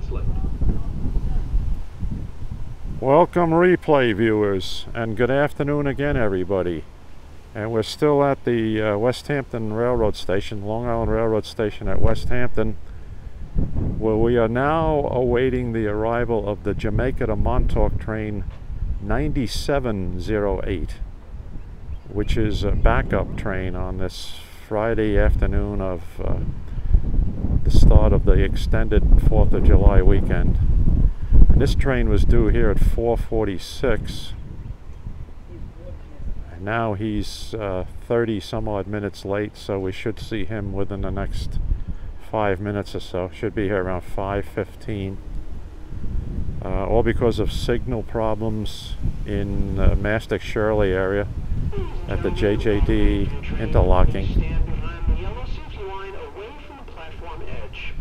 minutes late. Welcome replay viewers, and good afternoon again everybody. And we're still at the Westhampton Railroad Station, Long Island Railroad Station at Westhampton, where we are now awaiting the arrival of the Jamaica to Montauk train 9708, which is a backup train on this Friday afternoon of the start of the extended 4th of July weekend. And this train was due here at 4:46, and now he's 30 some odd minutes late, so we should see him within the next 5 minutes or so. Should be here around 5:15. All because of signal problems in Mastic Shirley area at the JJD interlocking. Stand behind the yellow safety line away from the platform edge.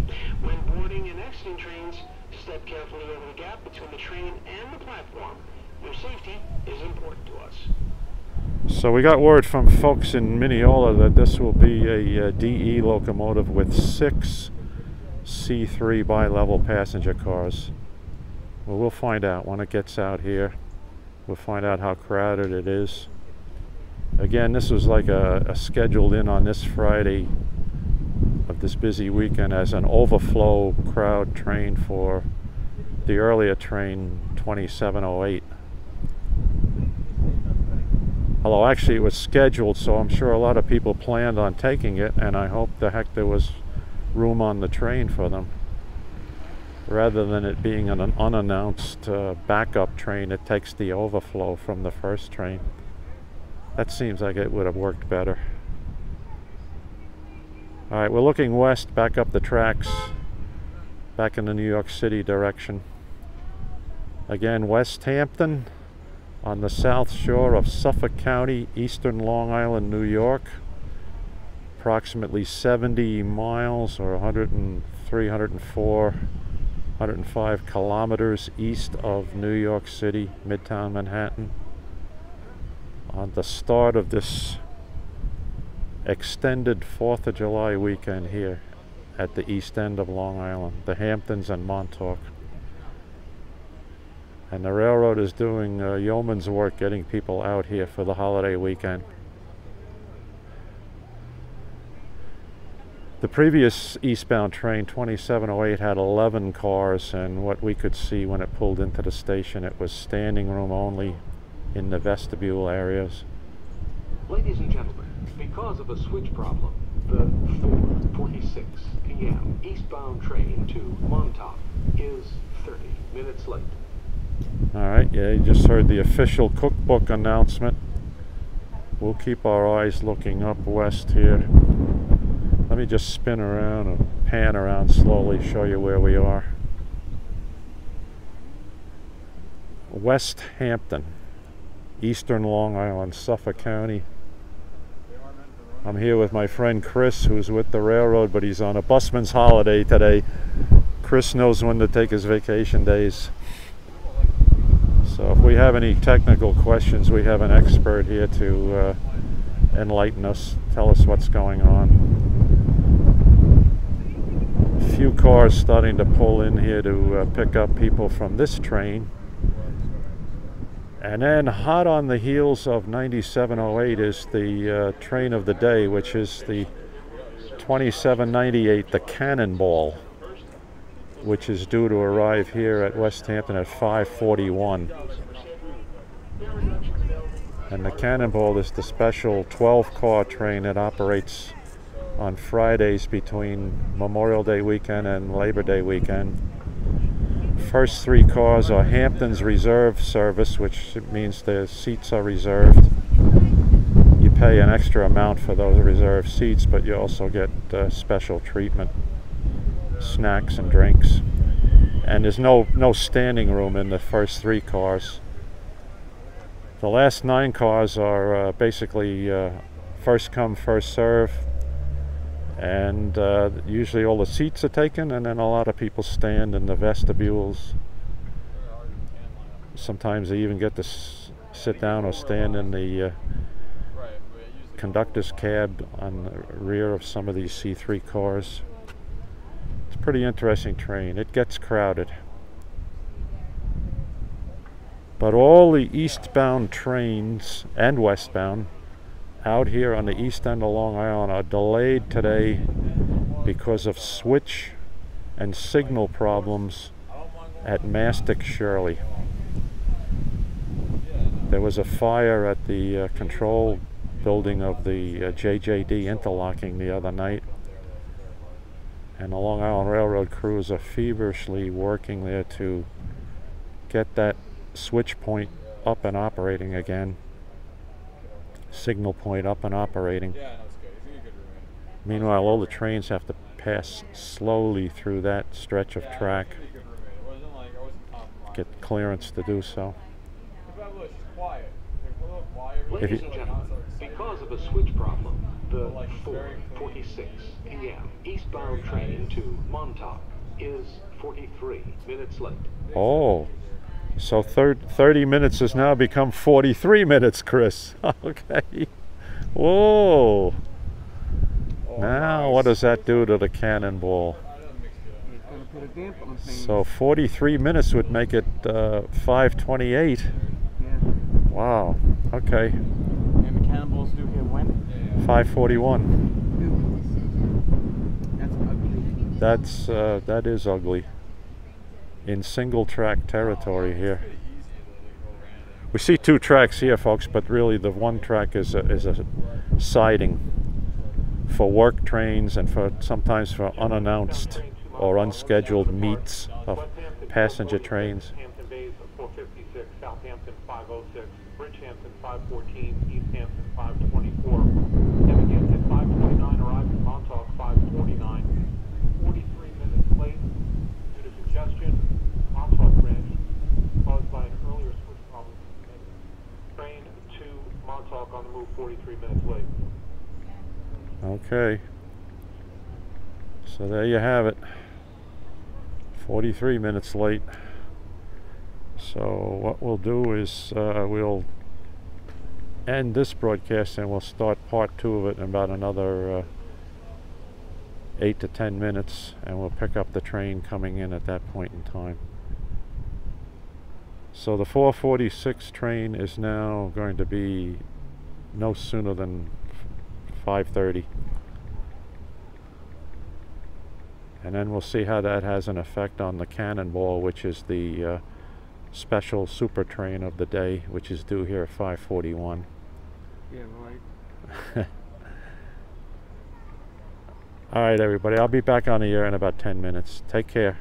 When boarding and exiting trains, step carefully over the gap between the train and the platform. Your safety is important to us. So we got word from folks in Mineola that this will be a DE locomotive with 6 C3 bi-level passenger cars. Well, we'll find out when it gets out here. We'll find out how crowded it is. Again, this was like a scheduled in on this Friday of this busy weekend as an overflow crowd train for the earlier train 2708. Although actually it was scheduled, so I'm sure a lot of people planned on taking it, and I hope the heck there was room on the train for them, rather than it being an unannounced backup train that takes the overflow from the first train. That seems like it would have worked better. Alright, we're looking west, back up the tracks, back in the New York City direction. Again, Westhampton, on the south shore of Suffolk County, eastern Long Island, New York. Approximately 70 miles, or 103, 104, 105 kilometers east of New York City, Midtown Manhattan. On the start of this extended 4th of July weekend here at the east end of Long Island, the Hamptons and Montauk. And the railroad is doing yeoman's work getting people out here for the holiday weekend. The previous eastbound train, 2708, had 11 cars, and what we could see when it pulled into the station, it was standing room only in the vestibule areas. Ladies and gentlemen, because of a switch problem, the 4:46 p.m. eastbound train to Montauk is 30 minutes late. Alright, yeah, you just heard the official cookbook announcement. We'll keep our eyes looking up west here. Let me just spin around and pan around slowly, show you where we are. Westhampton, eastern Long Island, Suffolk County. I'm here with my friend Chris, who's with the railroad, but he's on a busman's holiday today. Chris knows when to take his vacation days. So if we have any technical questions, we have an expert here to enlighten us, tell us what's going on. A few cars starting to pull in here to pick up people from this train. And then hot on the heels of 9708 is the train of the day, which is the 2798, the Cannonball, which is due to arrive here at Westhampton at 5:41. And the Cannonball is the special 12-car train that operates on Fridays between Memorial Day weekend and Labor Day weekend. First 3 cars are Hampton's reserve service, which means the seats are reserved. You pay an extra amount for those reserved seats, but you also get special treatment, snacks and drinks. And there's no standing room in the first 3 cars. The last 9 cars are basically first come, first serve, and usually all the seats are taken, and then a lot of people stand in the vestibules. Sometimes they even get to sit down or stand in the conductor's cab on the rear of some of these C3 cars. It's a pretty interesting train. It gets crowded. But all the eastbound trains and westbound out here on the east end of Long Island are delayed today because of switch and signal problems at Mastic Shirley. There was a fire at the control building of the JJD interlocking the other night, and the Long Island Railroad crews are feverishly working there to get that switch point up and operating again, signal point up and operating. Meanwhile, all the trains have to pass slowly through that stretch of track, get clearance to do so. Ladies and gentlemen, because of a switch problem, the 4:46 p.m. eastbound train to Montauk is 43 minutes late. Oh, so 30 minutes has now become 43 minutes, Chris. Okay. Whoa. Now what does that do to the cannonball? So 43 minutes would make it 5:28. Wow. Okay. And the cannonballs do here when? 5:41. That's ugly. That is ugly. In single track territory here. We see two tracks here, folks, but really the one track is a siding for work trains and for sometimes for unannounced or unscheduled meets of passenger trains. Hampton Bays 456, Southampton 506, Bridgehampton 514, Easthampton 524, Narragansett 529, arrived in Montauk 549, 43 minutes late due to congestion. Montauk branch caused by an earlier switch problem. Train to Montauk on the move 43 minutes late. Okay. So there you have it. 43 minutes late. So what we'll do is we'll end this broadcast and we'll start part 2 of it in about another 8 to 10 minutes, and we'll pick up the train coming in at that point in time. So the 4:46 train is now going to be no sooner than 5:30. And then we'll see how that has an effect on the Cannonball, which is the special super train of the day, which is due here at 5:41. Yeah, right. All right, everybody. I'll be back on the air in about 10 minutes. Take care.